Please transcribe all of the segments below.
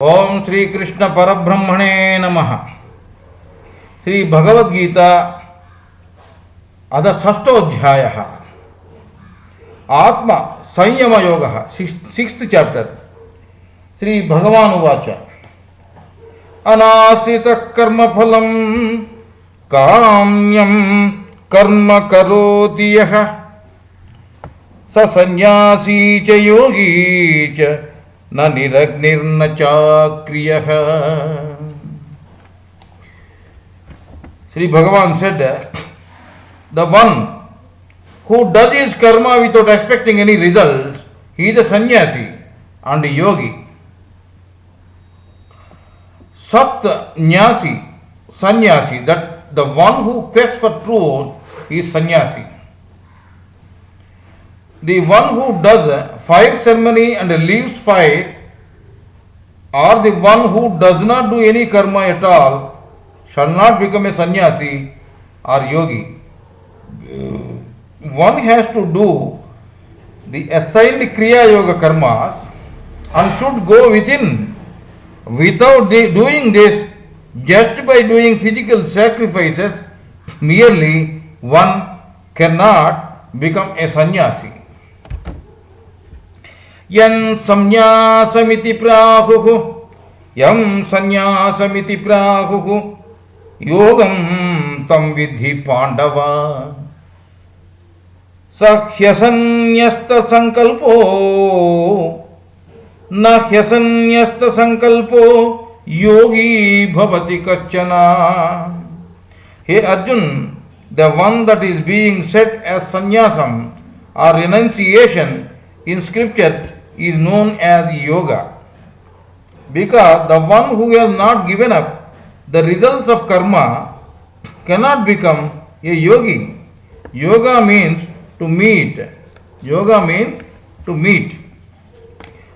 ओम श्री कृष्ण परब्रह्मणे नमः। श्री भगवद्गीता अध षष्ठोऽध्यायः आत्म संयम योगः सिक्स्थ चैप्टर। श्री भगवान् उवाच अनाश्रित कर्मफलं काम्यं कर्म करोति यः स सन्न्यासी च योगी च न निरग्निर्न चाक्रियः। Sri Bhagavan said, the one who does his karma without expecting any results, he is a sannyasi and a yogi. Sannyasi, that the one who quests for truth is sannyasi. The one who does fire ceremony and leaves fire, or the one who does not do any karma at all, shall not become a sannyasi or yogi. One has to do the assigned kriya yoga karmas and should go within. Without doing this, just by doing physical sacrifices, merely one cannot become a sannyasi. यं संन्यासमिति प्राहुः योगं तं विद्धि पाण्डव स ह्यसन्न्यस्तसंकल्पो न ह्यसन्न्यस्तसंकल्पो योगी भवति कश्चन। हे Arjun, the one that is being said as sannyasam or renunciation in scripture is known as yoga, because the one who has not given up the results of karma cannot become a yogi. Yoga means to meet.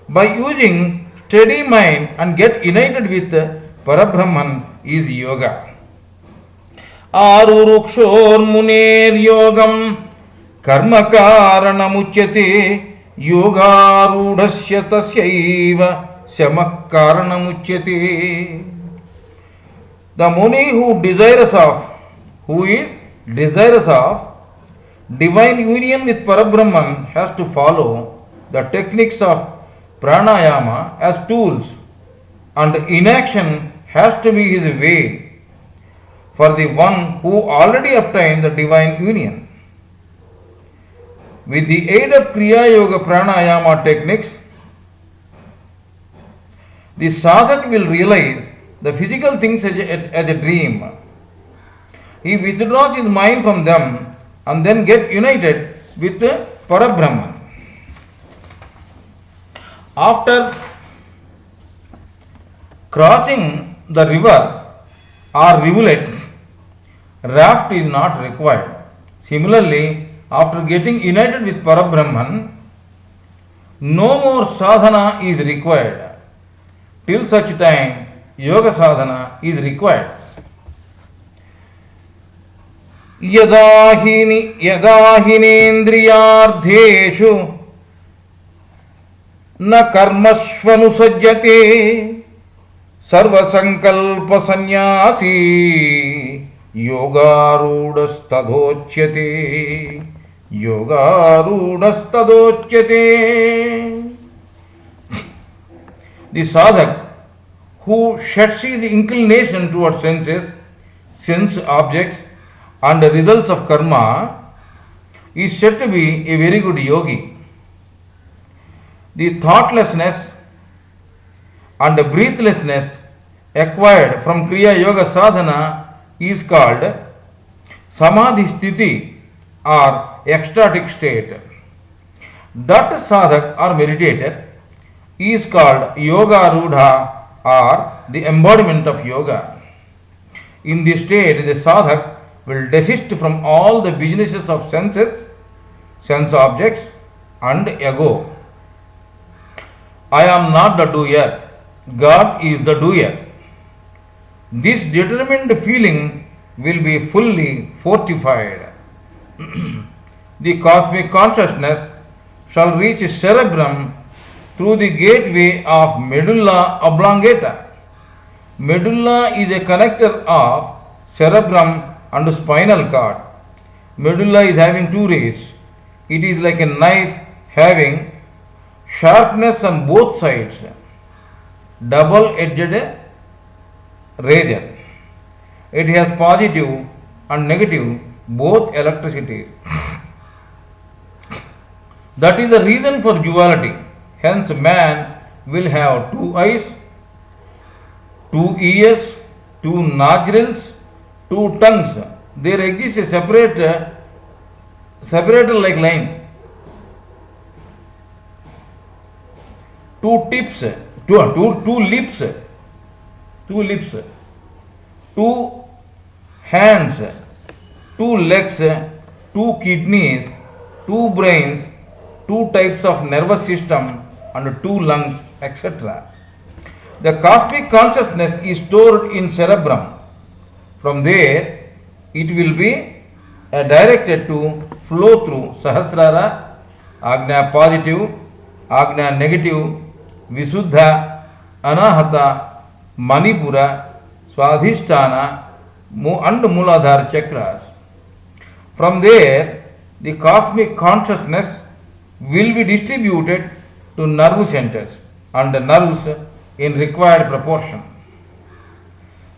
By using steady mind and get united with Parabrahman is yoga. Arurukshor yogam karma karanamuchyate योगारूढ़स्य तस्यैव शमः कारणमुच्यते। The Muni who is desirous of divine union with Parabrahman has to follow the techniques of pranayama as tools, and inaction has to be his way for the one who already obtained the divine union. With the aid of Kriya Yoga Pranayama techniques, the sadhak will realize the physical things as a dream. He withdraws his mind from them and then gets united with Parabrahman. After crossing the river or rivulet, raft is not required. Similarly, after getting united with Parabrahman, no more sadhana is required. Till such time, yoga sadhana is required. Yadahinendriyardheshu na karmasvanusajjate sarvasankalpa sannyasi yogarudastadhochyate. The sadhak who sheds the inclination towards sense objects and the results of karma is said to be a very good yogi. The thoughtlessness and the breathlessness acquired from Kriya Yoga sadhana is called samadhi sthiti or ecstatic state. That sadhak or meditator is called yoga rudha or the embodiment of yoga. In this state, the sadhak will desist from all the businesses of senses, sense objects and ego. I am not the doer, God is the doer. This determined feeling will be fully fortified. The cosmic consciousness shall reach cerebrum through the gateway of medulla oblongata. Medulla is a connector of cerebrum and spinal cord. Medulla is having two rays. It is like a knife having sharpness on both sides, double-edged razor. It has positive and negative both electricities. That is the reason for duality. Hence man will have two eyes, two ears, two nostrils, two tongues. There exists a separator like line. Two tips, two lips, two hands, two legs, two kidneys, two brains, two types of nervous system and two lungs, etc. The cosmic consciousness is stored in cerebrum. From there, it will be directed to flow through Sahasrara, Agnya positive, Agnya negative, Visuddha, Anahata, Manipura, Swadhisthana and Muladhara chakras. From there, the cosmic consciousness will be distributed to nerve centers and the nerves in required proportion.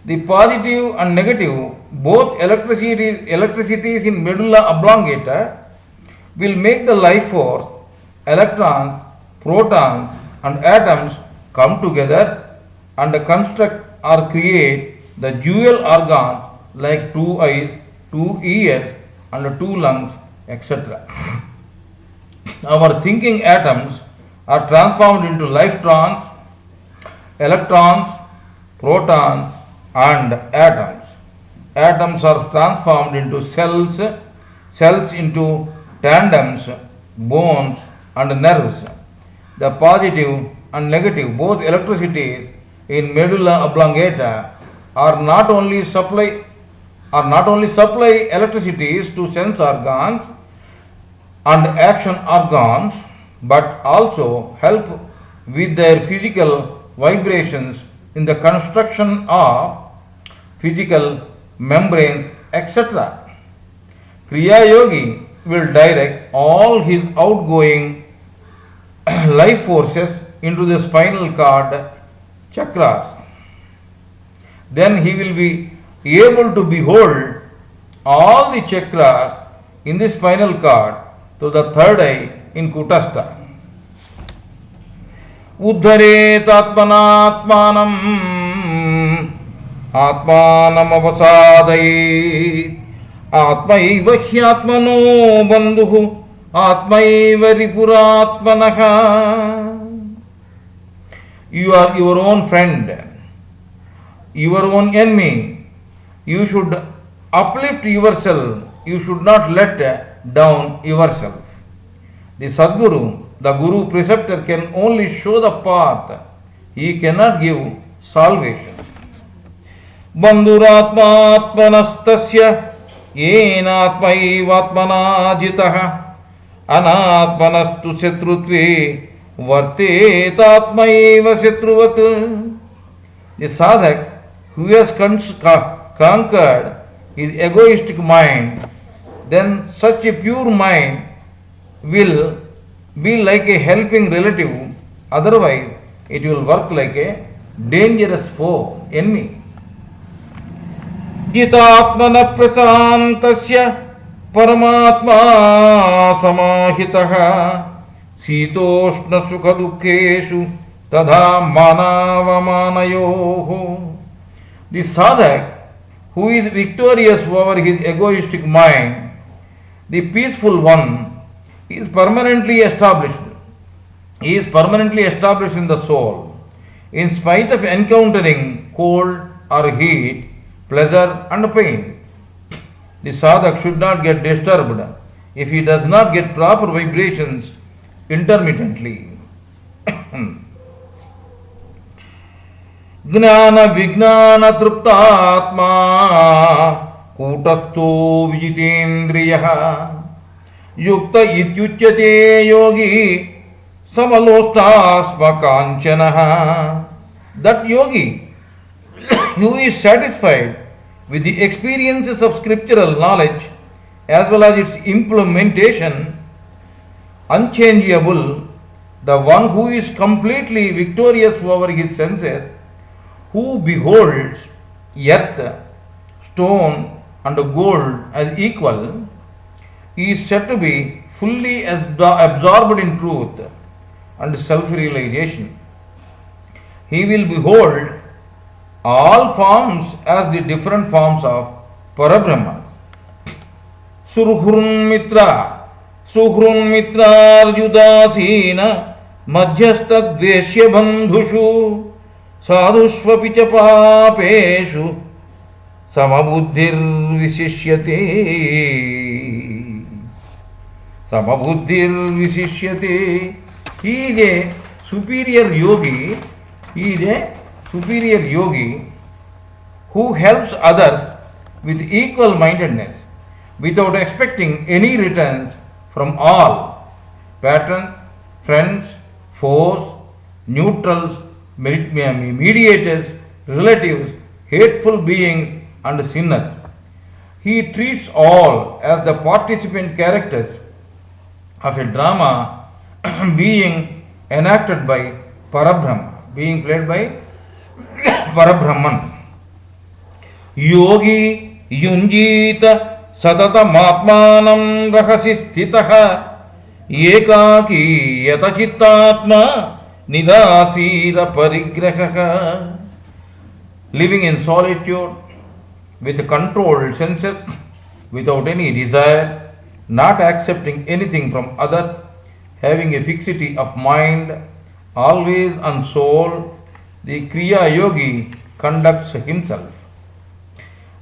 The positive and negative, both electricities in medulla oblongata will make the life force, electrons, protons and atoms come together and construct or create the dual organs like two eyes, two ears and two lungs, etc. Our thinking atoms are transformed into lifetrons, electrons, protons and atoms. Atoms are transformed into cells, cells into tandems, bones and nerves. The positive and negative, both electricities in medulla oblongata are not only supply electricities to sense organs and action organs, but also help with their physical vibrations in the construction of physical membranes, etc. Kriya Yogi will direct all his outgoing life forces into the spinal cord chakras. Then he will be able to behold all the chakras in the spinal cord to the third eye in Kutastha. Uddharet atmanatmanam atmanam avasadayet atmaiva hyatmano bandhuhu atmaiva ripuratmanaha. You are your own friend, your own enemy. You should uplift yourself. You should not let down yourself. The Sadguru, the Guru preceptor, can only show the path. He cannot give salvation. Bandhuratmatmanastasya yenatmaivatmana jitaha anatmanastu shatrutve vartetatmaiva shatruvat. The sadhak who has conquered his egoistic mind, then such a pure mind will be like a helping relative, otherwise it will work like a dangerous foe, enemy. Jitatmana prasantasya paramatma samahitaha sitoshna sukha dukkeshu tadha manavamanayoho. The sadhak who is victorious over his egoistic mind, the peaceful one, is permanently established. He is permanently established in the soul, in spite of encountering cold or heat, pleasure and pain. The sadhak should not get disturbed if he does not get proper vibrations intermittently. Gnana vignana truptatma kutasto vijitendriyaha yukta ityuchyate yogi samalostasmakanchanaha. That yogi who is satisfied with the experiences of scriptural knowledge as well as its implementation, unchangeable, the one who is completely victorious over his senses, who beholds earth, stone and gold as equal, is said to be fully absorbed in truth and self-realization. He will behold all forms as the different forms of Parabrahma. Surhurun Mitra, Suhrun Mitrarjudasena, Madhyastha Dveshya Bandhushu, Sadhushvapicha Papeshu, Samabuddhir Visishyate. Samabuddhir Visishyate. He is a superior yogi. He is a superior yogi who helps others with equal mindedness without expecting any returns from all patrons, friends, foes, neutrals, mediators, relatives, hateful beings and sinners. He treats all as the participant characters of a drama being enacted by Parabrahma, being played by Parabrahman. Yogi yunjita satatamatmanam rahasi sthitaha ekaki yatachittatma nidasira parigrahaha. Living in solitude with controlled senses, without any desire, not accepting anything from others, having a fixity of mind, always unsold, the Kriya Yogi conducts himself.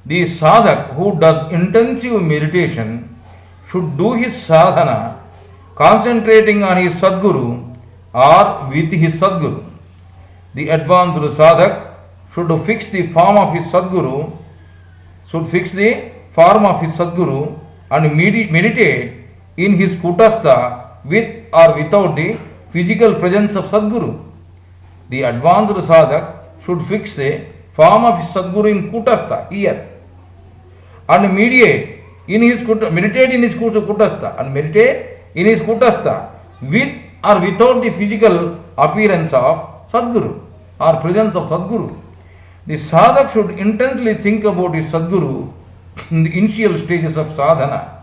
The sadhak who does intensive meditation should do his sadhana concentrating on his Sadguru or with his Sadguru. The advanced sadhak should fix the form of his Sadguru, and meditate in his Kutastha with or without the physical presence of Sadguru. The advanced sadhak should fix the form of his Sadguru in Kutastha, here, and meditate in his Kutastha with or without the physical appearance of Sadguru or presence of Sadguru. The sadhak should intensely think about his Sadguru in the initial stages of sadhana.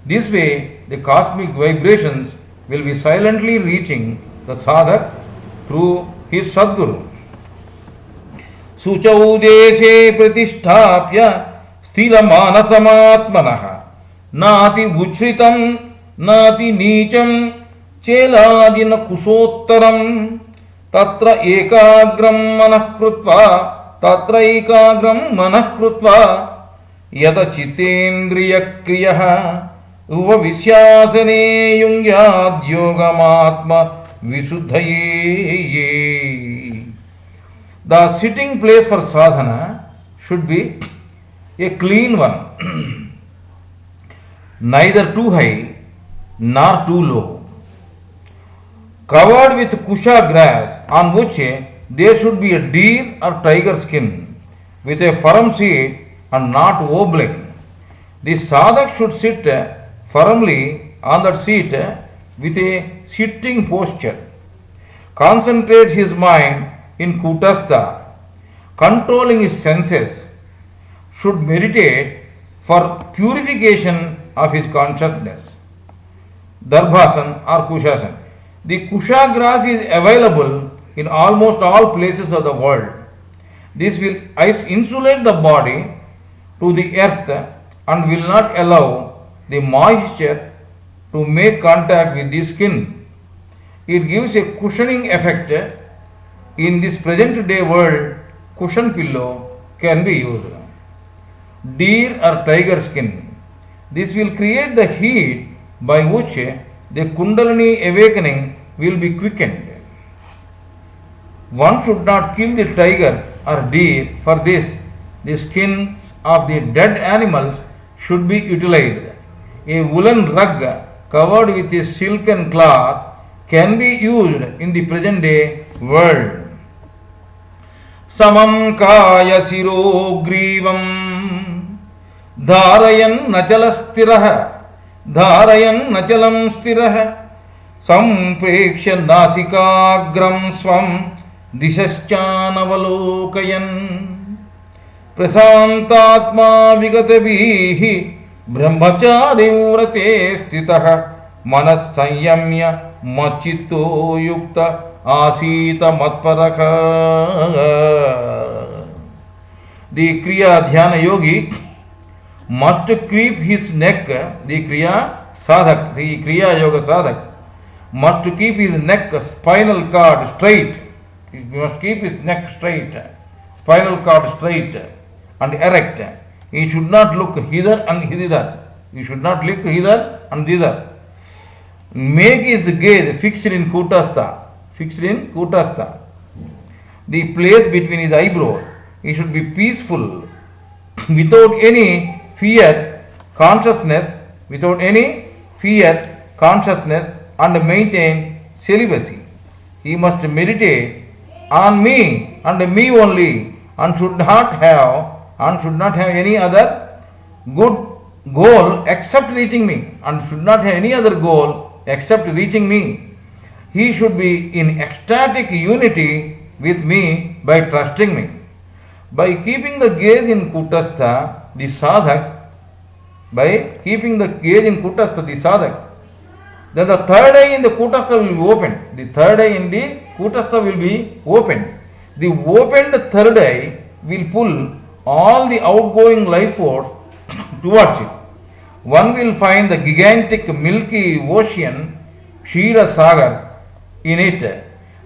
This way, the cosmic vibrations will be silently reaching the sadhak through his Sadguru. Suchau deshe pratisthapya sthira manasamatmanaha nati uchritam nati nicham cheladina kusottaram tatra ekagram manah krutva yada chitendriya kriyaha uva visyasane yungyad yogamatma visuddhaye. The sitting place for sadhana should be a clean one, neither too high nor too low, covered with kusha grass on which there should be a deer or tiger skin with a firm seat and not wobbling. The sadhak should sit firmly on that seat with a sitting posture. Concentrate his mind in Kutastha, controlling his senses, should meditate for purification of his consciousness. Darbhasan or Kushasan. The Kusha grass is available in almost all places of the world. This will insulate the body to the earth and will not allow the moisture to make contact with the skin. It gives a cushioning effect. In this present day world, cushion pillow can be used. Deer or tiger skin. This will create the heat by which the Kundalini awakening will be quickened. One should not kill the tiger or deer. For this, the skins of the dead animals should be utilized. A woolen rug covered with a silken cloth can be used in the present day world. Samam kaya siro grivam dharayan nachala stiraha dharayan nachalam stiraha samprekshya nasikagram swam dishaschanavalokayan prasantatma vigatabihi brahmachari vrate stitaha manas sanyamya machito yukta asita matparaka. The Kriya Dhyana Yogi must keep his neck, the Kriya Sadhak, the Kriya Yoga Sadhak must keep his neck, spinal cord straight. He must keep his neck straight, spinal cord straight and erect. He should not look hither and thither. He should not look hither and thither. Make his gaze fixed in Kutastha. Fixed in Kutastha. The place between his eyebrows. He should be peaceful, without any fear, consciousness, without any fear, consciousness, and maintain celibacy. He must meditate on me and me only, and should not have any other good goal except reaching me, and should not have any other goal except reaching me. He should be in ecstatic unity with me by trusting me. By keeping the gaze in Kutastha, the sadhak, then the third eye in the Kutastha will be opened. The third eye in the Kutastha will be opened. The opened third eye will pull all the outgoing life force towards it. One will find the gigantic milky ocean, Kshira Sagar, in it,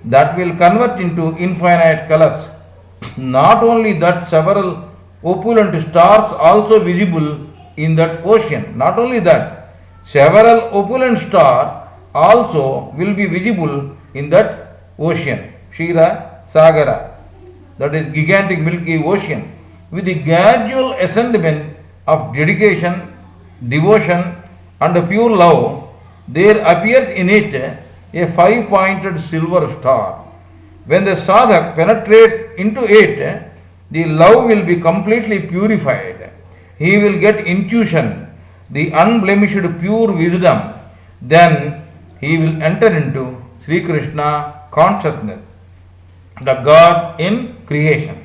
that will convert into infinite colors. Not only that, several opulent stars also visible in that ocean. Not only that, several opulent stars also will be visible in that ocean, Kshira Sagara, that is gigantic milky ocean. With the gradual ascendment of dedication, devotion and pure love, there appears in it a five-pointed silver star. When the sadhak penetrates into it, the love will be completely purified. He will get intuition, the unblemished pure wisdom. Then he will enter into Sri Krishna consciousness, the God in creation,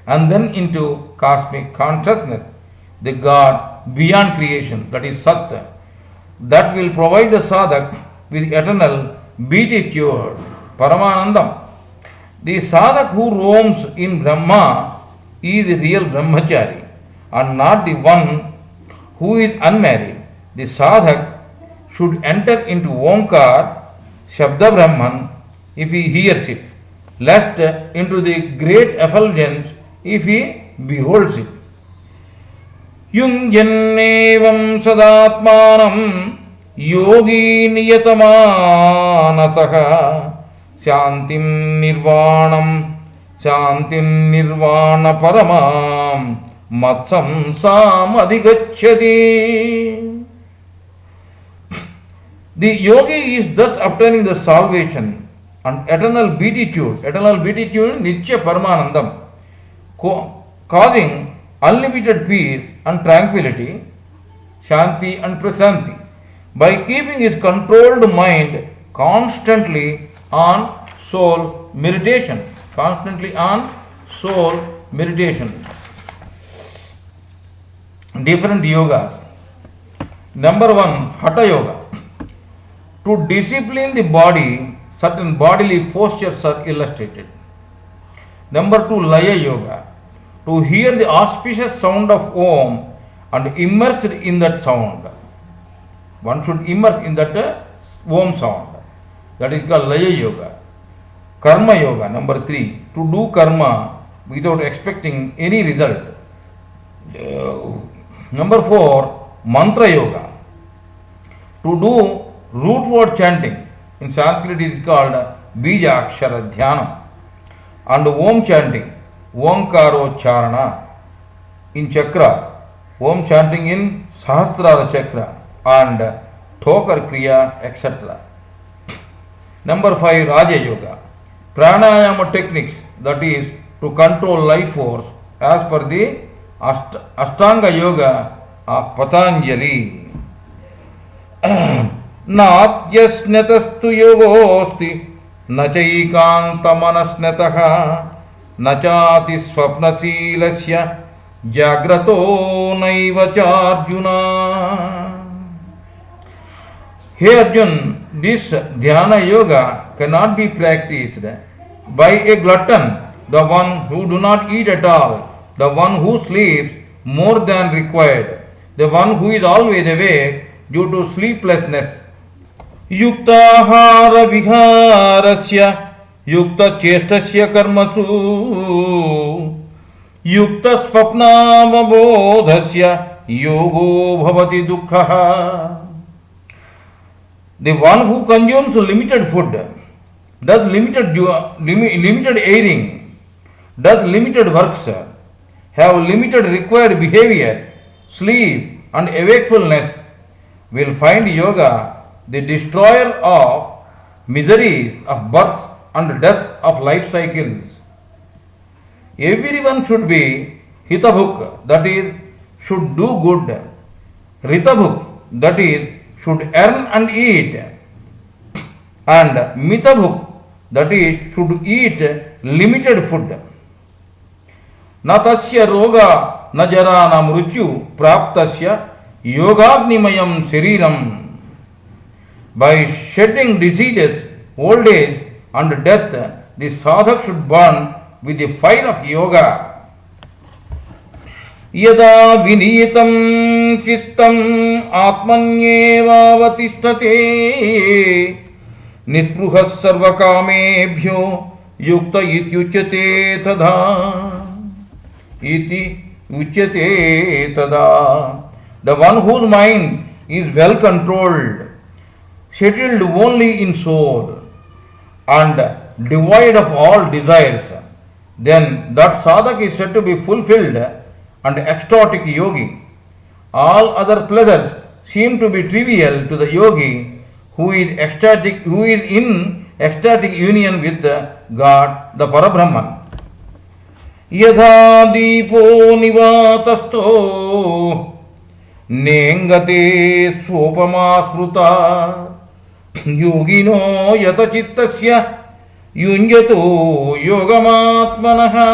and then into cosmic consciousness, the God beyond creation, that is Sat. That will provide the sadhak with eternal beatitude, Paramanandam. The sadhak who roams in Brahma is the real brahmachari and not the one who is unmarried. The sadhak should enter into Omkar, Shabda Brahman, if he hears it, lest into the great effulgence if he beholds it. Yunjannevam sadatmanam yogi niyatamanasah shantim nirvana paramam matsam samadhigacchati. The yogi is thus obtaining the salvation and eternal beatitude, Nitya Paramanandam, causing unlimited peace and tranquility, Shanti and Prasanti, by keeping his controlled mind constantly on soul meditation. Different yogas. Number 1, Hatha Yoga. To discipline the body, certain bodily postures are illustrated. Number 2, Laya Yoga. To hear the auspicious sound of Om and immerse in that sound. One should immerse in that Om sound. That is called Laya Yoga. Karma Yoga, number 3. To do karma without expecting any result. Number 4, Mantra Yoga. To do root word chanting. In Sanskrit it is called Bija Akshara Dhyana. And Om chanting. Omkaro Charana in chakras, Om chanting in Sahasrara chakra and Thokar Kriya, etc. Number 5, Raja Yoga. Pranayama techniques, that is, to control life force as per the Ashtanga Yoga of Patanjali. Natyasnatastu yogosti nachaikantamanasnataha nachati swapnasilasya jagrato naiva charjuna. Hey Arjun, this dhyana yoga cannot be practiced by a glutton, the one who do not eat at all, the one who sleeps more than required, the one who is always awake due to sleeplessness. Yuktahara viharasya yukta chestasya karmasu yukta svapnamabodhasya yogo bhavati dukkha. The one who consumes limited food, does limited airing, does limited works, have limited required behavior, sleep and awakefulness, will find yoga the destroyer of miseries of birth and death of life cycles. Everyone should be hitabhuk, that is, should do good, ritabhuk, that is, should earn and eat, and mitabhuk, that is, should eat limited food. Na tasya roga na jara na mrutyu praptasya yogagnimayam shariram. By shedding diseases, old age and death, the sadhak should burn with the fire of yoga. Yada viniyatam chittam atmanyevavatistate nispruhas sarvakamebhyo yukta ityuchyate tada. Iti uchyate tada. The one whose mind is well controlled, settled only in soul, and devoid of all desires, then that sadhak is said to be fulfilled and ecstatic yogi. All other pleasures seem to be trivial to the yogi who is in ecstatic union with God, the Parabrahman. Yadha deepo nivatasto nengate swopama smruta yogino yata chittasya yunjato yogamatmanaha.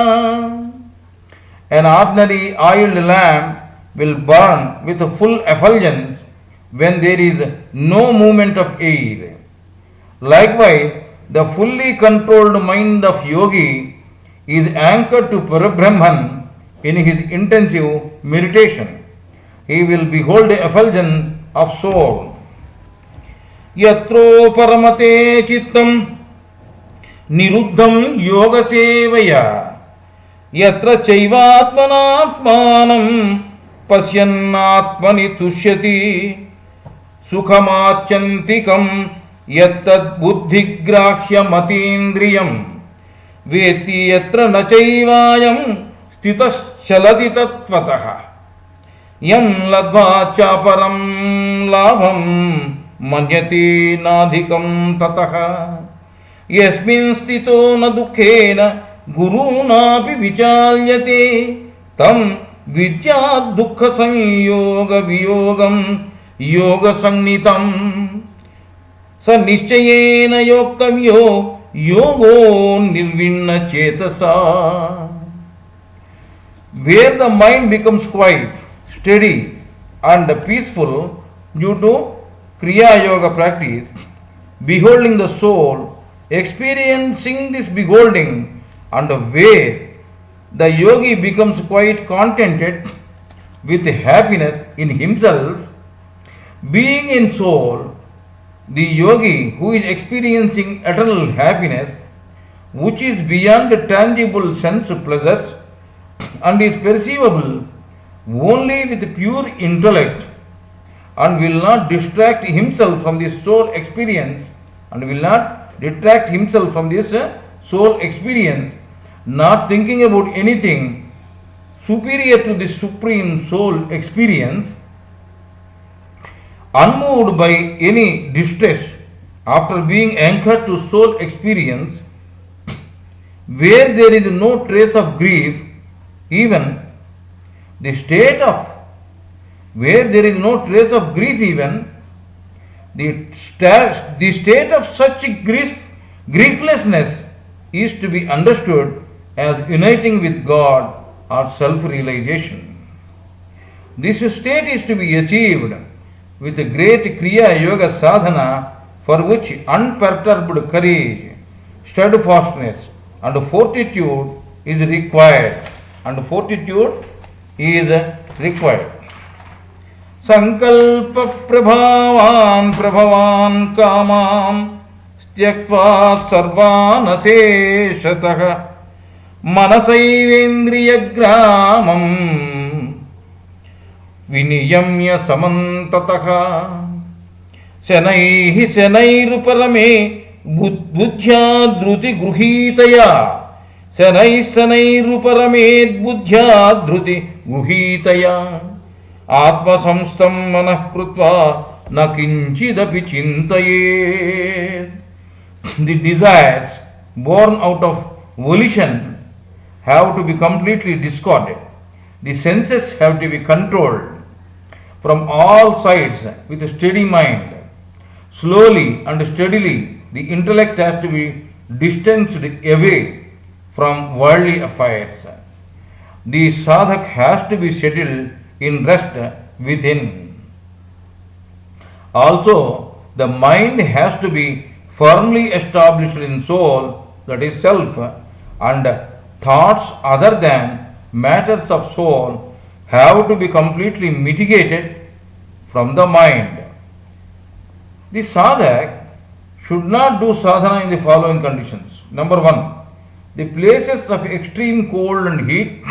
An ordinary oiled lamp will burn with full effulgence when there is no movement of air. Likewise, the fully controlled mind of yogi is anchored to Parabrahman in his intensive meditation. He will behold the effulgence of soul. Yatro paramate chittam niruddham yoga sevaya yatra chaivatmanatmanam pasyannatmani tushyati sukhamachantikam yattad buddhigrahya matindriyam veti yatra nachaivayam stitas chalati tattvataha yam ladva chaparam labham manyate nadhikam tataha yasmin stito na dukhena gurunapi vichalyate tam vidyat dukkha sanyoga viyogam yoga sannitam sa nischayena yoktavyo yogo nirvinna chetasa. Where the mind becomes quiet, steady and peaceful due to Kriya Yoga practice, beholding the soul, experiencing this beholding, and where the yogi becomes quite contented with happiness in himself, being in soul, the yogi who is experiencing eternal happiness, which is beyond tangible sense pleasures and is perceivable only with pure intellect, and will not distract himself from this soul experience, not thinking about anything superior to this supreme soul experience, unmoved by any distress, after being anchored to soul experience, where there is no trace of grief, even the state of where there is no trace of grief, even the state of such grieflessness is to be understood as uniting with God or self-realization. This state is to be achieved with a great Kriya Yoga sadhana, for which unperturbed courage, steadfastness and fortitude is required. Sankalpa prabhavan kamam tyaktva sarvan aseshatah manasayvendriya gramam viniyamya samantatah शनैरुपरमे बुद्ध्या धृति गृहीतया शनैरुपरमेद् बुद्ध्या धृति गृहीतया आत्मसंस्थं मनः कृत्वा न किंचिदपि चिन्तयेत्. The desires born out of volition have to be completely discarded. The senses have to be controlled from all sides with a steady mind. Slowly and steadily, the intellect has to be distanced away from worldly affairs. The sadhak has to be settled in rest within. Also, the mind has to be firmly established in soul, that is self, and thoughts other than matters of soul have to be completely mitigated from the mind. The sadhak should not do sadhana in the following conditions. Number 1, the places of extreme cold and heat.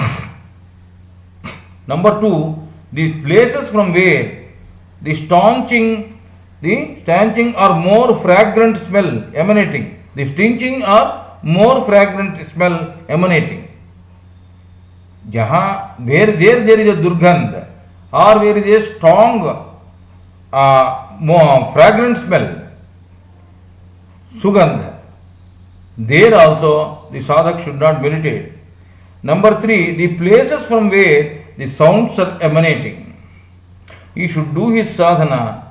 Number 2, the places from where the stanching or more fragrant smell emanating. The stinching or more fragrant smell emanating. Where there is a durgandh or where there is a strong more fragrant smell, sugandha, there also the sadhak should not meditate. Number 3, the places from where the sounds are emanating. He should do his sadhana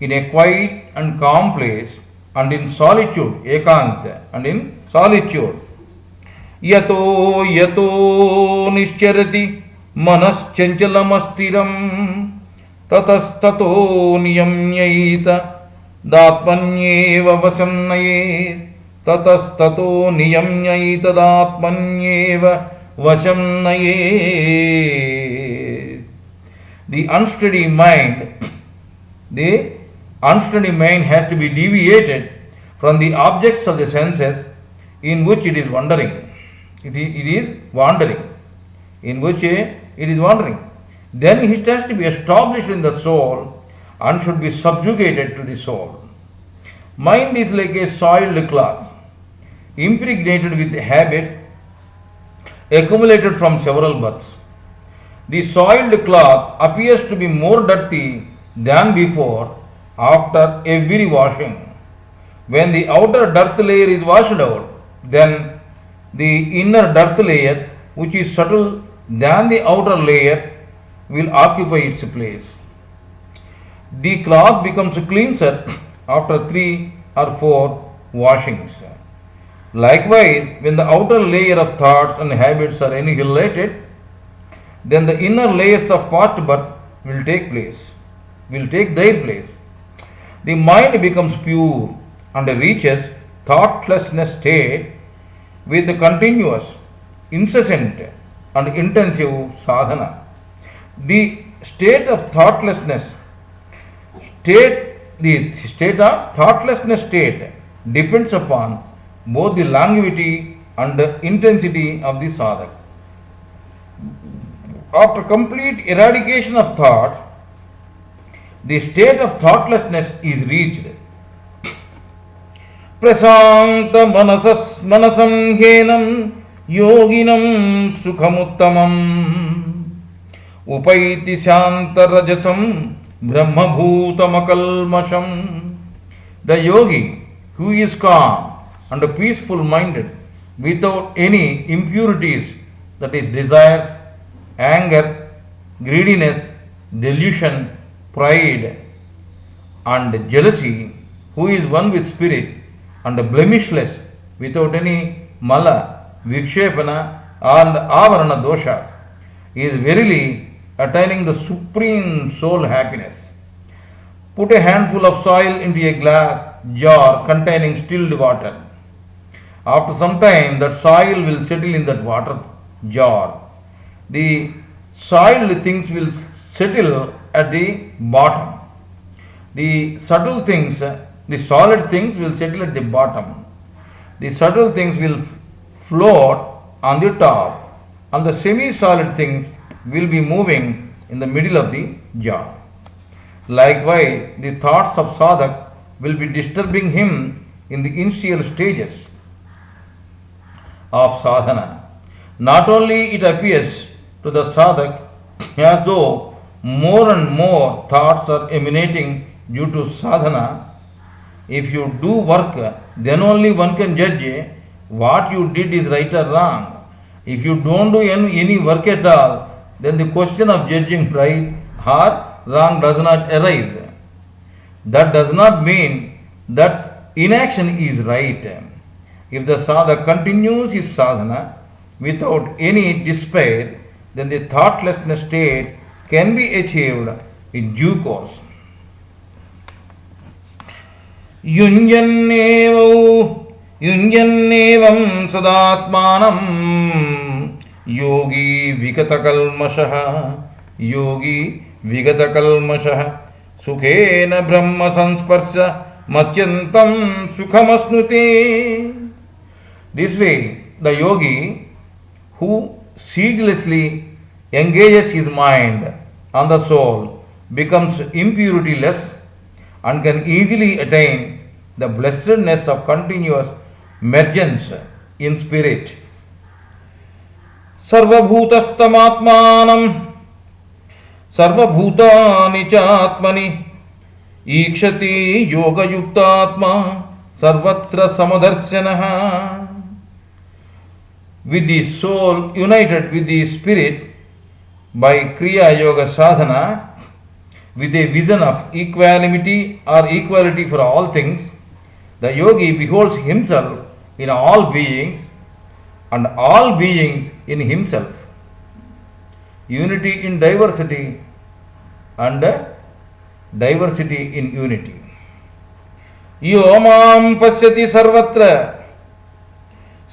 in a quiet and calm place and in solitude, ekanta, and in solitude. Yato nischarati manas chanchalamasstiram tatastato niyamyaita datmanyeva vasannayet tatastato niyamyaita datmanyeva vasannayet. The unsteady mind has to be deviated from the objects of the senses in which it is wandering. It is wandering. In which it is wandering. Then it has to be established in the soul and should be subjugated to the soul. Mind is like a soiled cloth, impregnated with habits accumulated from several births. The soiled cloth appears to be more dirty than before after every washing. When the outer dirt layer is washed out, then the inner dirt layer, which is subtle than the outer layer, will occupy its place. The cloth becomes cleanser after 3 or 4 washings. Likewise, when the outer layer of thoughts and habits are annihilated, then the inner layers of past birth will take their place. The mind becomes pure and reaches thoughtlessness state with a continuous, incessant and intensive sadhana. The state of thoughtlessness state depends upon both the longevity and the intensity of the sadhak. After complete eradication of thought, the state of thoughtlessness is reached. Prasanta manasam henam yoginam sukhamuttamam upaiti shanta rajasam Brahmabhutamakalmasham. The yogi who is calm and peaceful minded without any impurities, that is desires, anger, greediness, delusion, pride and jealousy, who is one with spirit and blemishless without any mala, vikshepana and avarana doshas, is verily attaining the supreme soul happiness. Put a handful of soil into a glass jar containing stilled water. After some time, that soil will settle in that water jar. The soiled things will settle at the bottom. The subtle things, the solid things will settle at the bottom. The subtle things will float on the top, and the semi-solid things will be moving in the middle of the jar. Likewise, the thoughts of sadhak will be disturbing him in the initial stages of sadhana. Not only it appears to the sadhak as though more and more thoughts are emanating due to sadhana. If you do work, then only one can judge what you did is right or wrong. If you don't do any work at all, then the question of judging right or wrong does not arise. That does not mean that inaction is right. If the sadhak continues his sadhana without any despair, then the thoughtlessness state can be achieved in due course. Yunjannevam sadatmanam yogi vigatakalmashah sukhena brahma sansparsha matyantam sukhamasnute. This way, the yogi who ceaselessly engages his mind on the soul becomes impurity-less and can easily attain the blessedness of continuous mergence in spirit. Sarvabhutastamatmanam sarvabhutani chatmani ikshati yoga yuktatma sarvatra samadarsyanaha. With the soul united with the spirit by Kriya Yoga Sadhana, with a vision of equanimity or equality for all things, the yogi beholds himself in all beings and all beings in himself. Unity in diversity and diversity in unity. Yo mam pasyati sarvatra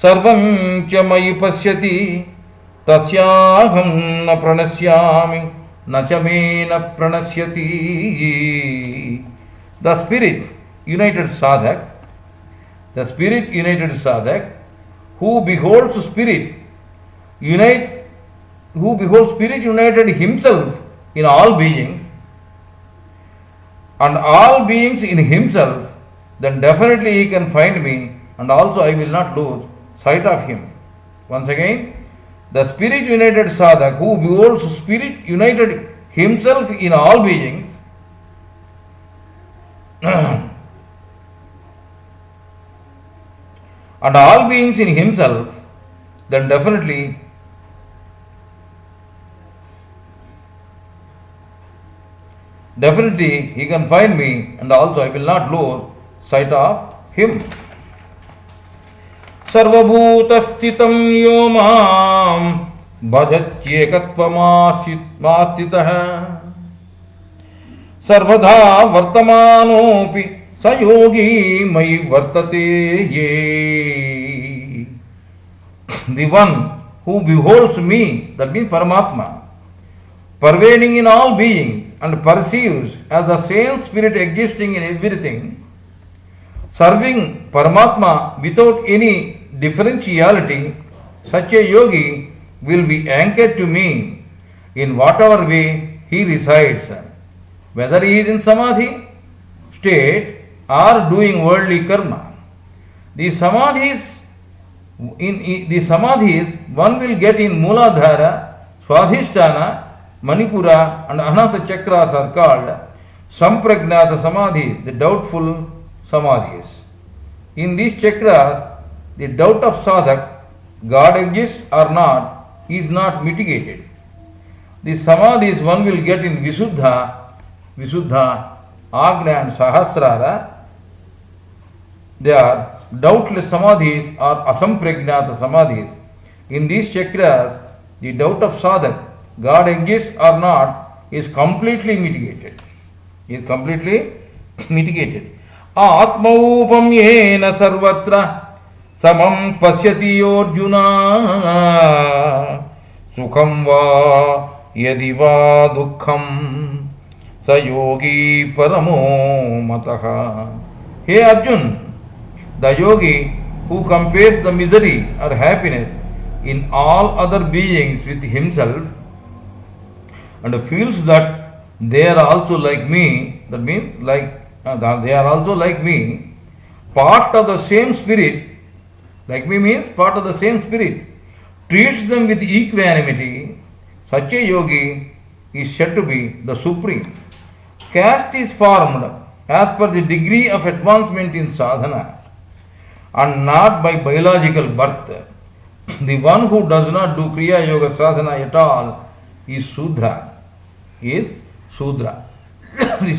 sarvam cha mayi pasyati tasyaham na pranasyami na cha me na pranasyati. The spirit united sadhak who beholds spirit united himself in all beings and all beings in himself, then definitely he can find me, and also I will not lose sight of him. Once again, the spirit united sadhak who beholds spirit united himself in all beings and all beings in himself, then definitely he can find me, and also I will not lose sight of him. Sarvabhutastitam yo mam bhajatyekatvamasthitah sarvadha vartamanopi sayogi mai vartate ye. The one who beholds me, that means Paramatma, pervading in all beings and perceives as the same spirit existing in everything, serving Paramatma without any differentiality, such a yogi will be anchored to me in whatever way he resides, whether he is in samadhi state or doing worldly karma. The samadhis one will get in Mooladhara, Swadhisthana, Manipura and Anahata Chakras are called Sampragnata Samadhi, the doubtful Samadhis. In these chakras, the doubt of sadhak, God exists or not, is not mitigated. The Samadhis one will get in Visuddha, Agna and Sahasrara. They are doubtless Samadhis or Asampragnata Samadhis. In these chakras, the doubt of sadhak, God exists or not, is completely mitigated. Atmaupam yena sarvatra samam pasyati Arjuna sukham va yadi va dukkham sayogi paramo mataha. Hey Arjun, the yogi who compares the misery or happiness in all other beings with himself and feels that they are also like me, that means they are also like me, part of the same spirit, like me means part of the same spirit, treats them with equanimity, such a yogi is said to be the supreme. Caste is formed as per the degree of advancement in sadhana and not by biological birth. The one who does not do Kriya Yoga sadhana at all is Sudra. The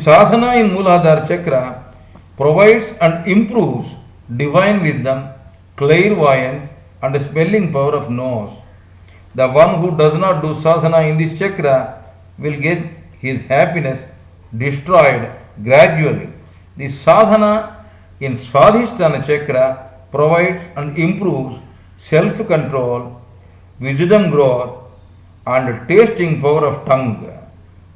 sadhana in Mooladhara chakra provides and improves divine wisdom, clairvoyance and smelling power of nose. The one who does not do sadhana in this chakra will get his happiness destroyed gradually. The sadhana in Svadhisthana chakra provides and improves self-control, wisdom growth and tasting power of tongue.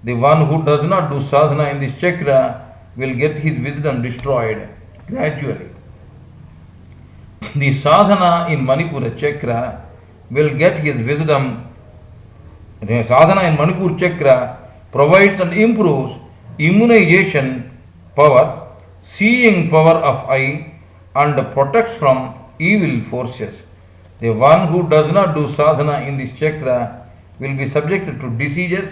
The one who does not do sadhana in this chakra will get his wisdom destroyed gradually. The sadhana in Manipura chakra will get his wisdom. The sadhana in Manipur chakra provides and improves immunization power, seeing power of eye and protects from evil forces. The one who does not do sadhana in this chakra will be subjected to diseases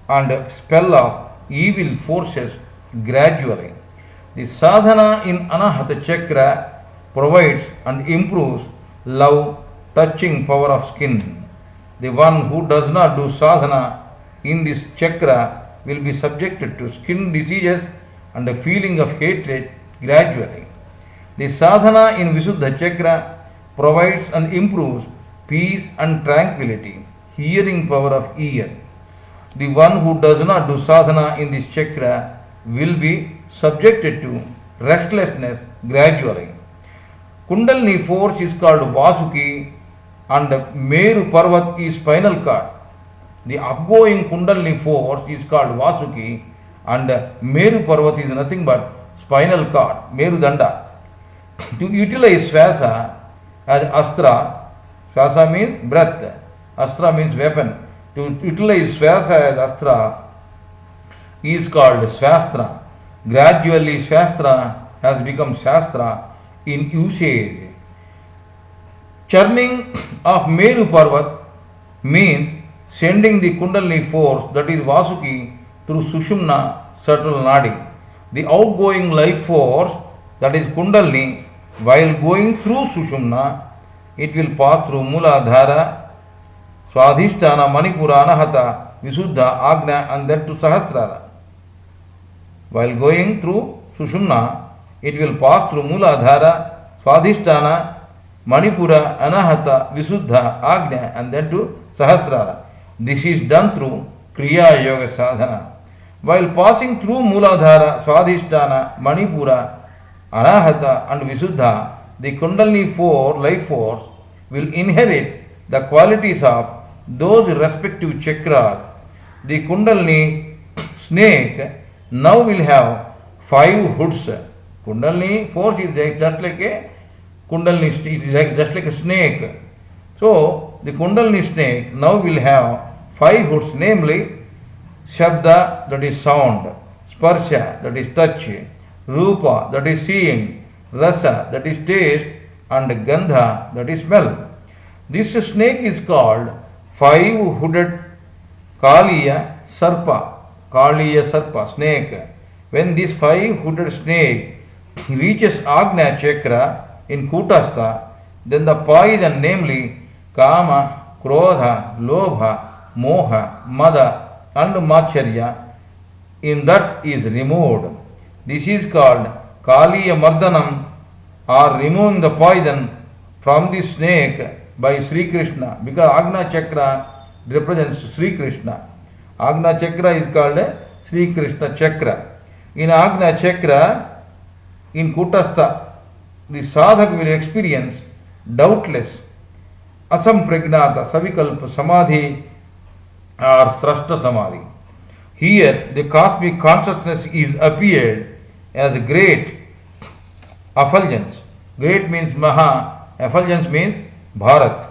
and spell of evil forces gradually. The sadhana in Anahata chakra provides and improves love, touching power of skin. The one who does not do sadhana in this chakra will be subjected to skin diseases and a feeling of hatred gradually. The sadhana in Visuddha chakra provides and improves peace and tranquility, hearing power of ear. The one who does not do sadhana in this chakra will be subjected to restlessness gradually. Kundalini force is called Vasuki and Meru Parvat is spinal cord. The upgoing Kundalini force is called Vasuki and Meru Parvat is nothing but spinal cord, Meru Danda. To utilize Swasa as Astra, Swasa means breath, Astra means weapon. To utilize Swasa as Astra is called Swastra. Gradually Swastra has become Shastra in usage. Churning of Meru Parvat means sending the Kundalini force, that is Vasuki, through Sushumna subtle nadi. The outgoing life force, that is Kundalini, while going through Sushumna, it will pass through Mooladhara, Swadhisthana, Manipura, Anahata, Visuddha, Agna and then to Sahasrara. While going through Sushumna, it will pass through Mooladhara, Swadhisthana, Manipura, Anahata, Visuddha, Agna and then to Sahasrara. This is done through Kriya Yoga Sadhana. While passing through Mooladhara, Swadhisthana, Manipura, Anahata and Visuddha, the Kundalini life force will inherit the qualities of those respective chakras. The Kundalini snake now will have 5 hoods. Kundalini force is just like a Kundalini, it is just like a snake. So the Kundalini snake now will have 5 hoods, namely Shabda, that is sound, Sparsha, that is touch, Rupa, that is seeing, Rasa, that is taste, and Gandha, that is smell. This snake is called 5-hooded Kaliya Sarpa, snake. When this five-footed snake reaches Agnya Chakra in Kutastha, then the poison, namely Kama, Krodha, Lobha, Moha, Mada and Macharya, in that is removed. This is called Kaliya Mardanam, or removing the poison from the snake by Sri Krishna, because Agnya Chakra represents Sri Krishna. Agnya Chakra is called Sri Krishna Chakra. In Agnya Chakra, in Kutastha, the sadhak will experience doubtless asampragnata savikalpa samadhi or srashta samadhi. Here the cosmic consciousness is appeared as great effulgence. Great means Maha, effulgence means Bharat,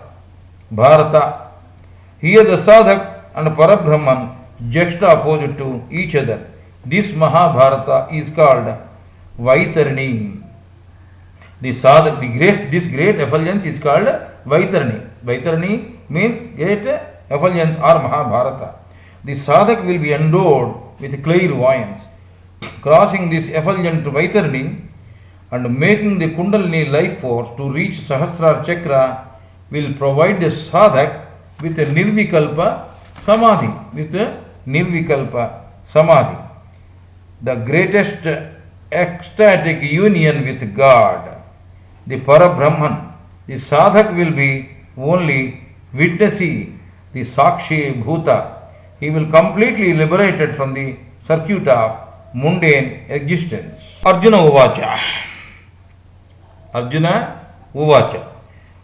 Bharata. Here the sadhak and Parabrahman juxtaposed to each other. This Mahabharata is called Vaitarani. The sadhak, this great effulgence is called Vaitarani. Vaitarani means great effulgence or Mahabharata. The sadhak will be endowed with clairvoyance. Crossing this effulgent Vaitarani and making the Kundalini life force to reach Sahasrara Chakra will provide the sadhak with a Nirvikalpa Samadhi. With a Nirvikalpa Samadhi. The greatest ecstatic union with God, the Parabrahman. The sadhak will be only witnessing the Sakshi Bhuta. He will completely liberated from the circuit of mundane existence. Arjuna Uvacha. Arjuna Uvacha.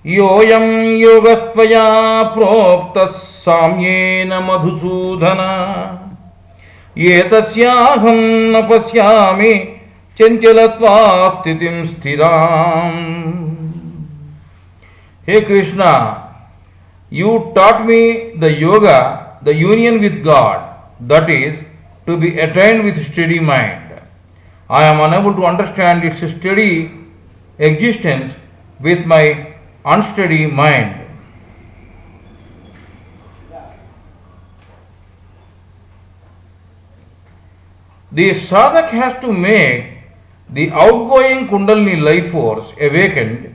Yoyam yogastvaya prokta samyena madhusudhana Yetasyaham napasyami chanchalatva sthitim sthiram. Hey Krishna, you taught me the yoga, the union with God, that is, to be attained with steady mind. I am unable to understand its steady existence with my unsteady mind. The sadhak has to make the outgoing Kundalini life force awakened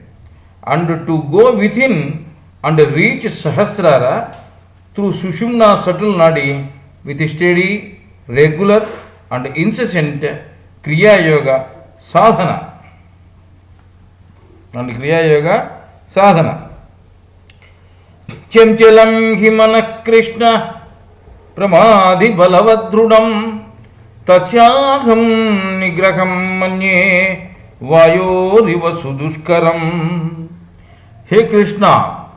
and to go within and reach Sahasrara through Sushumna subtle nadi with steady, regular and incessant Kriya Yoga sadhana. And Kriya Yoga sadhana. Chamchalam himana Krishna pramadhi balavadrudam Tasyaham nigraham manye vayoriva suduskaram. Hey Krishna,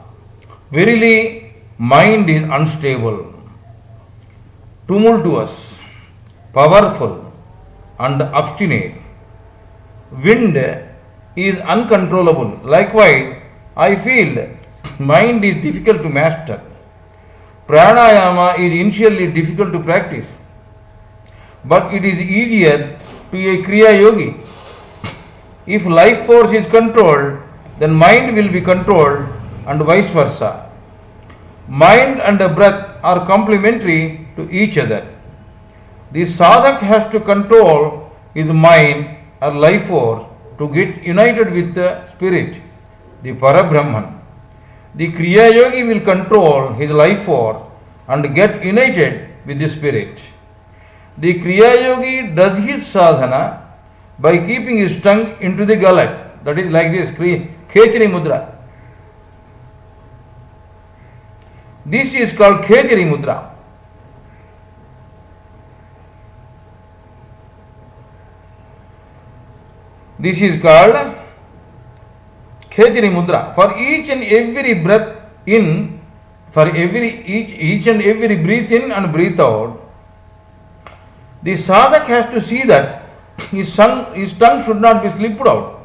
verily mind is unstable, tumultuous, powerful and obstinate. Wind is uncontrollable. Likewise, I feel mind is difficult to master. Pranayama is initially difficult to practice, but it is easier to a Kriya Yogi. If life force is controlled, then mind will be controlled and vice versa. Mind and breath are complementary to each other. The sadhak has to control his mind or life force to get united with the spirit, the Parabrahman. The Kriya Yogi will control his life force and get united with the spirit. The Kriya Yogi does his sadhana by keeping his tongue into the gullet. That is like this, Khechari Mudra. This is called Khechari Mudra. This is called Khechari Mudra. For each and every breath in, each and every breath in and breath out, the sadhak has to see that his tongue should not be slipped out.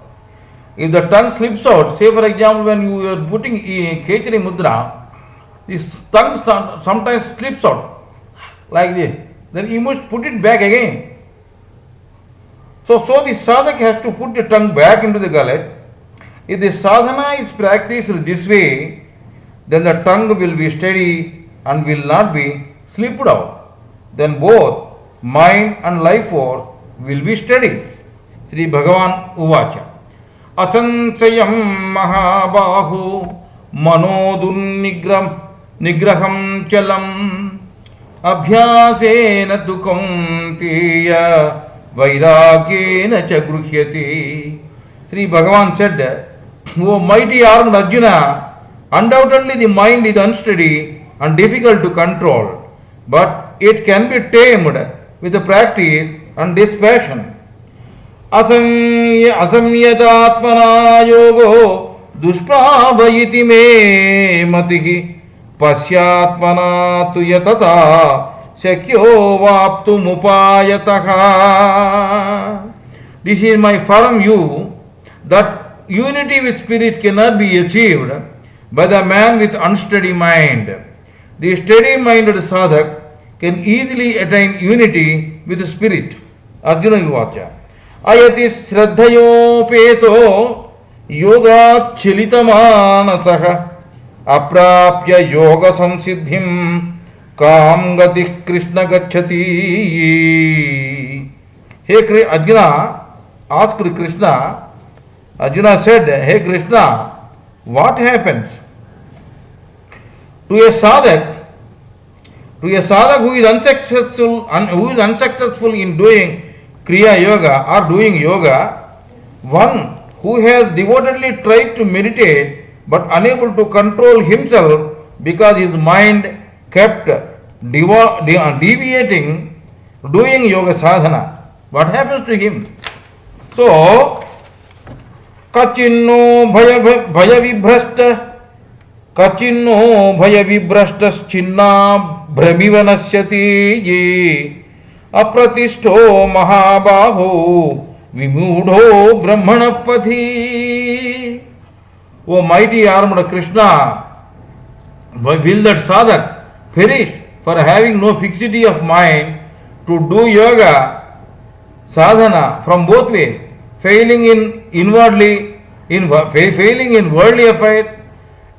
If the tongue slips out, say for example when you are putting Khechari Mudra, the tongue sometimes slips out like this. Then you must put it back again. So the sadhak has to put the tongue back into the gullet. If the sadhana is practiced this way, then the tongue will be steady and will not be slipped out. Then both mind and life force will be steady. Sri Bhagavan Uvacha. Asansayam Mahabahu Manodun Nigraham Chalam Abhyasena tu Kaunteya Vairagena Chagruhyati. Sri Bhagavan said, O mighty armed Arjuna, undoubtedly the mind is unsteady and difficult to control, but it can be tamed with the practice and dispassion. Asamyatatmana yogo dushpravayiti me matihi pasyatmana tu yatata shakyo vaptumupayataha. This is my firm view that unity with spirit cannot be achieved by the man with unsteady mind. The steady-minded sadhak can easily attain unity with the spirit. Arjuna Yuvacha. Ayati Shraddhayopeto Yoga Chilitamanasah Aprapya Yoga Samsiddhim Kam Gati Krishna Gacchati. Hey Arjuna asked Krishna. Arjuna said, Hey Krishna, what happens to a sadhak who is unsuccessful in doing Kriya Yoga or doing yoga, one who has devotedly tried to meditate but unable to control himself because his mind kept deviating doing yoga sadhana. What happens to him? So, Kachinno Bhaya Vibrashtaschinna Brahmivanasyati ye Apratishto Mahabaho Vimudho Brahmanapati. O mighty armed Krishna, will that sadhak perish for having no fixity of mind to do yoga sadhana from both ways, failing in worldly affairs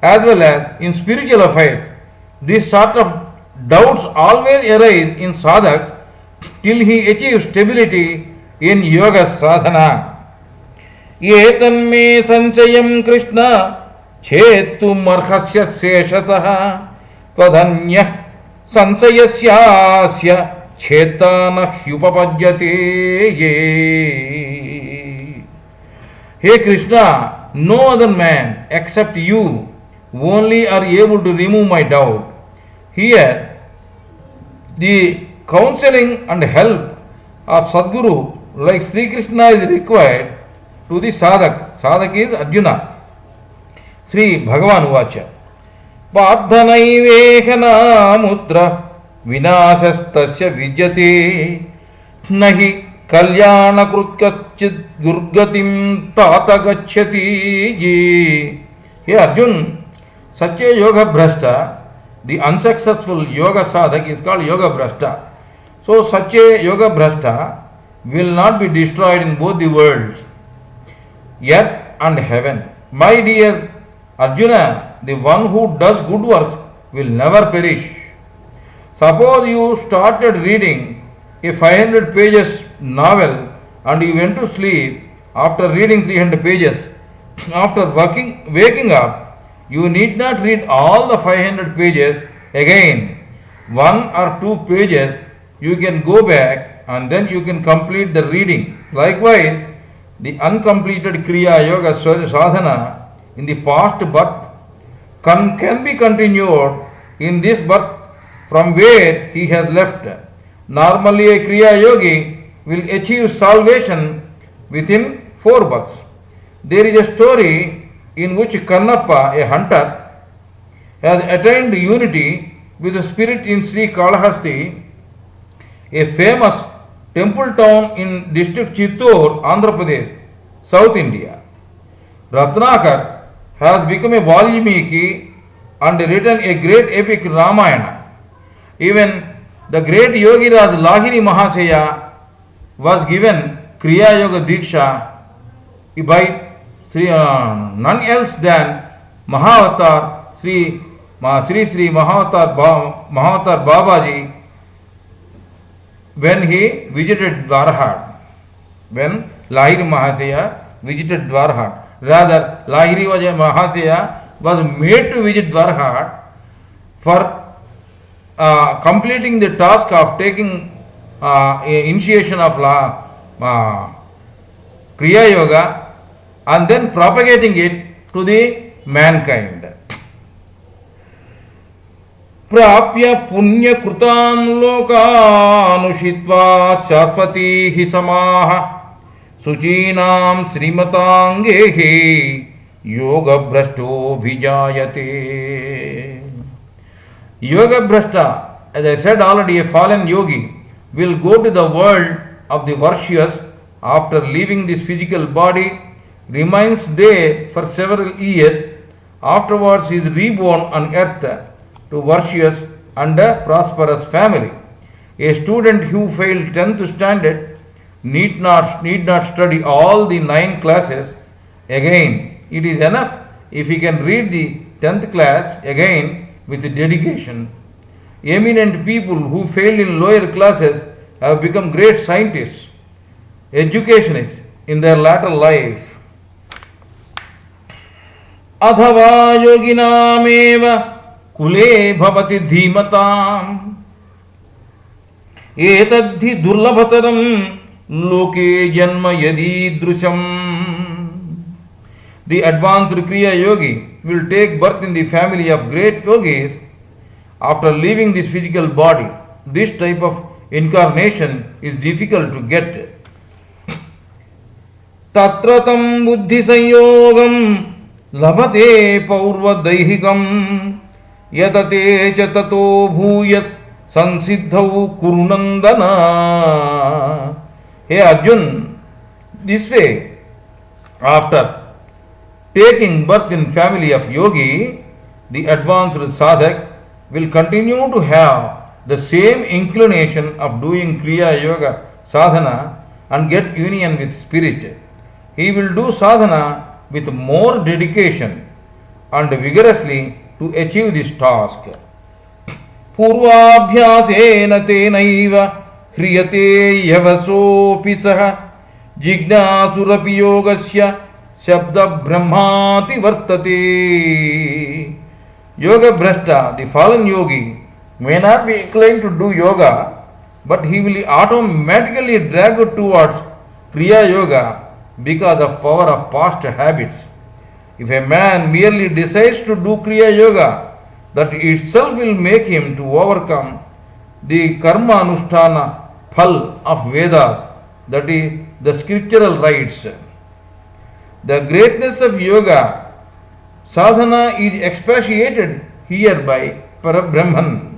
as well as in spiritual affairs. This sort of doubts always arise in sadhak till he achieves stability in yoga sadhana. Etanme sanchayam Krishna chetum arhasya seshataha tadanya sanchayasyasya chetana hyupapajyate ye. Hey Krishna, no other man except you only are able to remove my doubt. Here, the counseling and help of Sadguru like Sri Krishna is required to the sadhak. Sadhak is Arjuna. Sri Bhagavan Uvacha. Padhanaivekhana mudra vinasastasya vidyate nahi kalyana krutkachit durgatim tata gacchati ye. Hey Arjun, such a yoga bhrashta, the unsuccessful yoga sadhak is called yoga bhrashta. So such a yoga bhrashta will not be destroyed in both the worlds, earth and heaven. My dear Arjuna, the one who does good works will never perish. Suppose you started reading a 500 pages novel and you went to sleep after reading 300 pages. After waking up, you need not read all the 500 pages again. 1 or 2 pages you can go back and then you can complete the reading. Likewise, the uncompleted Kriya Yoga sadhana in the past birth can be continued in this birth from where he has left. Normally a Kriya Yogi will achieve salvation within 4 births. There is a story in which Kannappa, a hunter, has attained unity with the spirit in Sri Kalahasti, a famous temple town in district Chittoor, Andhra Pradesh, South India. Ratnakar has become a Valmiki and written a great epic Ramayana. Even the great Yogiraj Lahiri Mahasaya was given Kriya Yoga Diksha by none else than Mahavatar Sri Mahavatar Babaji when he visited Dwarha. when Lahiri Mahasaya visited Dwarhat. Rather, Lahiri Mahasaya was made to visit Dwarhat for completing the task of taking initiation of Kriya Yoga and then propagating it to the mankind. प्राप्य पुण्य कृतान लोकानुषित्वा शाश्वती हि समाह शुचीनां श्रीमतांगे हि योग भ्रष्टोभिजायते. Yoga Bhrashta, as I said already, a fallen yogi will go to the world of the virtuous after leaving this physical body, remains there for several years, afterwards he is reborn on earth to virtuous and a prosperous family. A student who failed 10th standard need not study all the 9 classes again. It is enough if he can read the 10th class again with dedication. Eminent people who failed in lower classes have become great scientists, educationists in their latter life. अथवा योगिनामेव कुले भवति धीमताम् एतद्धि दुर्लभतरं लोके जन्म यदीदृशम्. The advanced Kriya Yogi will take birth in the family of great yogis after leaving this physical body. This type of incarnation is difficult to get. Tatra tam buddhi sanyogam labhate paurva daihikam yatate cha tato bhuyat sansiddhau kurunandana. Hey Arjun, this way, after taking birth in family of yogi, the advanced sadhak will continue to have the same inclination of doing Kriya Yoga sadhana and get union with spirit. He will do sadhana with more dedication and vigorously to achieve this task. Purvabhyasena tenaiva hriyate yavasopi saha jignasurapi yogasya Shabda Brahmati Vartate. Yoga Bhrashta, the fallen yogi, may not be inclined to do yoga, but he will automatically drag towards Kriya Yoga because of power of past habits. If a man merely decides to do Kriya Yoga, that itself will make him to overcome the Karma Anushtana Phal of Vedas, that is, the scriptural rites. The greatness of yoga sadhana is expatiated here by Parabrahman.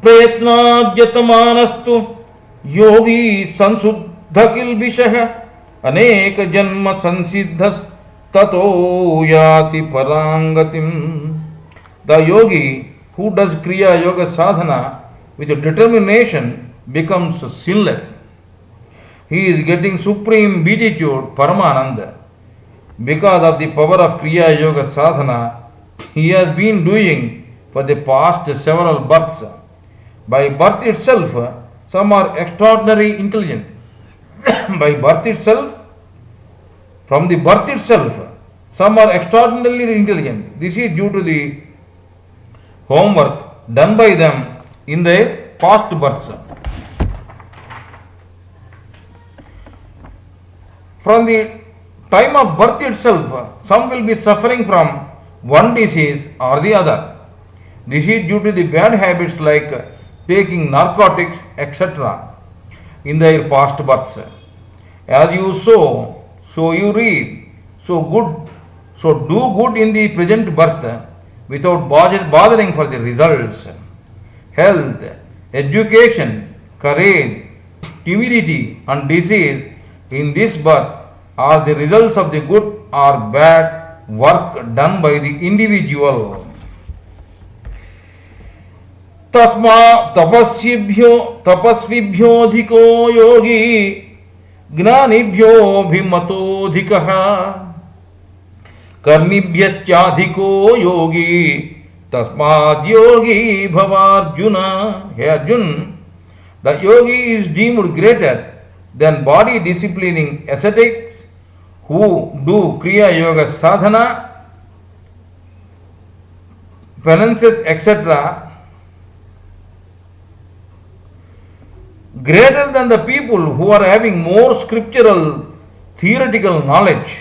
Prayatnajyatamanastu yogi sansuddha kilbishah aneka janma sansiddhas tato yati parangatim. The yogi who does Kriya Yoga sadhana with determination becomes sinless. He is getting supreme beatitude, Paramananda. Because of the power of Kriya Yoga sadhana, he has been doing for the past several births. By birth itself, some are extraordinary intelligent. By birth itself, from the birth itself, some are extraordinarily intelligent. This is due to the homework done by them in their past births. From the time of birth itself, some will be suffering from one disease or the other. This is due to the bad habits like taking narcotics, etc. in their past births. As you sow, so you reap. So do good in the present birth without bothering for the results. Health, education, courage, timidity and disease in this birth are the results of the good or bad work done by the individual. Tasma tapasvibhyodhiko yogi gnanibhyo bhimatodhikaha karmibhyaschadhiko yogi tasmad yogi bhavarjuna. Hey Arjun, The yogi is deemed greater than body disciplining ascetics who do Kriya Yoga sadhana, penances, etc. Greater than the people who are having more scriptural theoretical knowledge,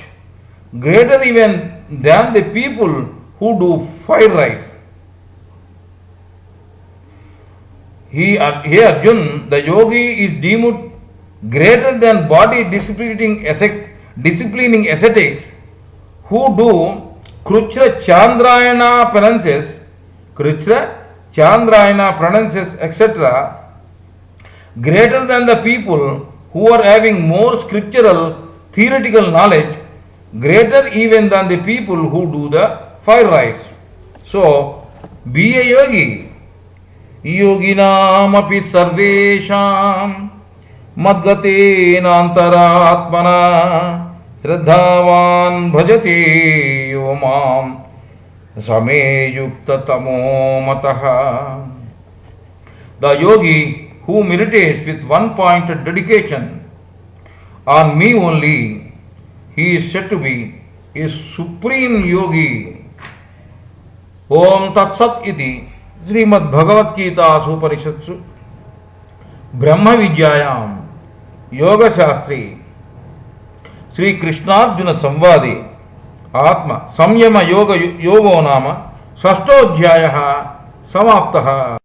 greater even than the people who do fire rites. Here Arjun, the yogi is deemed greater than body disciplining ascetics who do Kruchra Chandrayana penances, etc. Greater than the people who are having more scriptural theoretical knowledge, greater even than the people who do the fire rites. So, be a yogi. Yoginam api sarvesham madgatena antaratmana shraddhavan bhajate yomam same yukta tamo mataha. The yogi who meditates with one-pointed dedication on me only, he is said to be a supreme yogi. Om Tat Sat iti Srimad Bhagavatgita Supariषत्सु Brahma Vidyayam Yoga Shastri Sri Krishnarjuna Samvadi Atma Samyama Yogo Nama Sastodhyayah Samaptaha.